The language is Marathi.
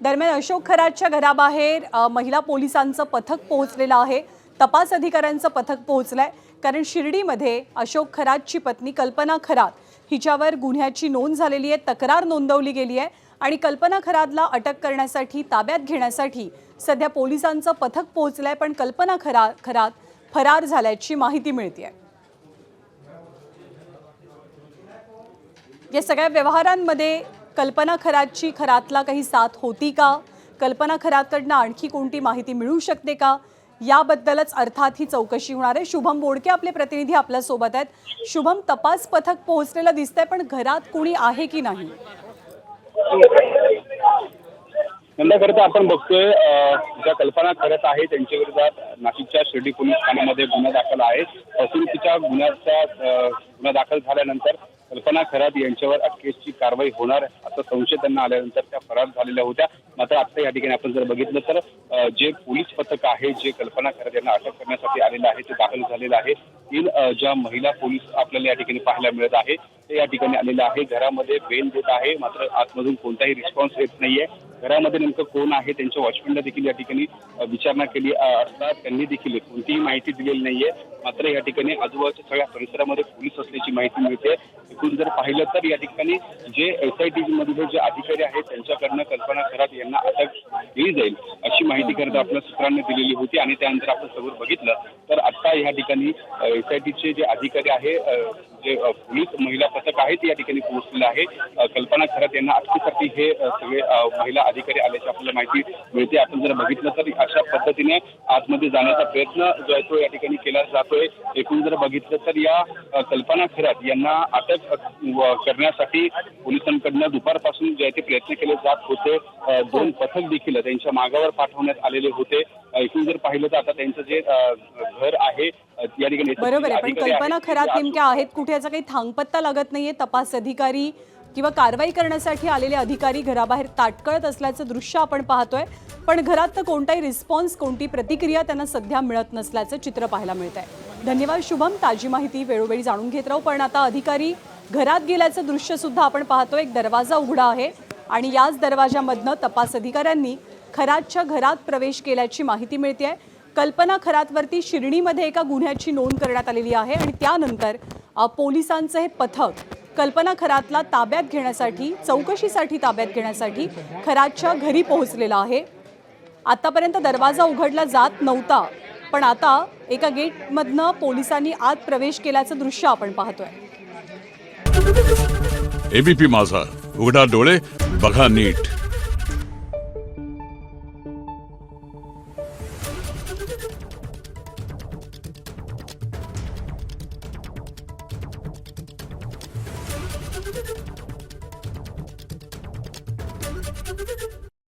दरम्यान अशोक खरातच्या घराबाहेर महिला पोलिसांचं पथक पोहोचलेलं आहे। तपास अधिकाऱ्यांचं पथक पोहोचलंय कारण शिर्डीमध्ये अशोक खरातची पत्नी कल्पना खरात हिच्यावर गुन्ह्याची नोंद झालेली आहे, तक्रार नोंदवली गेली आहे आणि कल्पना खरातला अटक करण्यासाठी ताब्यात घेण्यासाठी सध्या पोलिसांचं पथक पोहोचलंय, पण कल्पना खरात फरार झाल्याची माहिती मिळतेय। या सगळ्या व्यवहारांमध्ये कल्पना खरातची खरातला काही साथ होती का, कल्पना खरातकडनं आणखी कोणती माहिती मिळू शकते का, याबद्दलच अर्थात ही चौकशी होणार आहे। शुभम बोडके आपले प्रतिनिधी आपल्या सोबत आहेत। शुभम, तपास पथक पोहोचलेलं दिसतंय, पण घरात कोणी आहे की नाही? करता आपण बघतोय ज्या कल्पना खरात आहे त्यांच्या विरोधात नाशिकच्या शिर्डी पोलीस ठाण्यामध्ये गुन्हा दाखल आहे। फसवणुकीच्या गुन्हा दाखल झाल्यानंतर कल्पना खरात यांच्यावर अटकेची कारवाई होणार असा संशय त्यांना आल्यानंतर त्या फरार झालेल्या होत्या। मात्र आता या ठिकाणी आपण जर बघितलं तर जे पोलीस पथक आहे जे कल्पना खरात यांना अटक करण्यासाठी आलेलं आहे ते दाखल झालेलं आहे। 3 ज्या महिला पोलीस आपल्याला या ठिकाणी पाहायला मिळत आहे ते या ठिकाणी आलेले आहे। घरामध्ये बेल देत आहे, मात्र आतमधून कोणताही रिस्पॉन्स येत नाहीये। घरामध्ये नेमकं कोण आहे त्यांच्या वॉचमॅनला देखील या ठिकाणी विचारणा केली असता त्यांनी देखील कोणतीही माहिती दिलेली नाहीये। मात्र या ठिकाणी आजूबाजूच्या सगळ्या परिसरामध्ये पोलीस असल्याची माहिती मिळते। एकूण जर पाहिलं तर या ठिकाणी जे SIT मधले जे अधिकारी आहेत त्यांच्याकडनं कल्पना खरात यांना अटक केली जाईल अशी माहिती करत आपल्या सूत्रांनी दिलेली होती आणि त्यानंतर आपण समोर बघितलं तर आता या ठिकाणी SITचे जे अधिकारी आहे जे पोलीस महिला पथक आहे ते या ठिकाणी पोहोचलेलं आहे। कल्पना खरात यांना अटकेसाठी हे सगळे महिला अधिकारी आल्याची आपल्याला माहिती मिळते। आपण जर बघितलं तर अशा पद्धतीने आतमध्ये जाण्याचा प्रयत्न जो आहे तो या ठिकाणी केला जातोय। एकूण जर बघितलं तर या कल्पना खरात यांना अटक करण्यासाठी पोलिसांकडनं दुपारपासून जे आहे ते प्रयत्न केले जात होते। 2 पथक देखील त्यांच्या मागावर पाठवण्यात आलेले होते। एकूण जर पाहिलं तर आता त्यांचं जे घर आहे या ठिकाणी बरोबर आहे, पण कल्पना खरात नेमक्या आहेत कुठे याचा काही थांगपत्ता लागत नाहीये। तपास अधिकारी किंवा कारवाई करण्यासाठी आलेले अधिकारी घराबाहेर ताटकळत असल्याचं दृश्य आपण पाहतोय, पण घरात तर कोणताही रिस्पॉन्स, कोणती प्रतिक्रिया त्यांना सध्या मिळत नसल्याचं चित्र पाहायला मिळतंय। धन्यवाद शुभम, ताजी माहिती वेळोवेळी जाणून घेत राहू। पण आता अधिकारी घरात गेल्याचं दृश्य सुद्धा आपण पाहतोय। एक दरवाजा उघडा आहे आणि याच दरवाजामधनं तपास अधिकाऱ्यांनी खरातच्या घरात प्रवेश केल्याची माहिती मिळतेय। कल्पना खरातवरती शिर्डीमध्ये एका गुन्ह्याची नोंद करण्यात आलेली आहे आणि त्यानंतर पोलिसांचं हे पथक कल्पना खरातला ताब्यात घेण्यासाठी, चौकशीसाठी ताब्यात घेण्यासाठी खरातच्या घरी पोहोचलेला आहे। आतापर्यंत दरवाजा उघडला जात नव्हता, पण आता एका गेटमधनं पोलिसांनी आत प्रवेश केल्याचं दृश्य आपण पाहतोय। ABP माझा, उघडा डोळे बघा नीट। Thank you.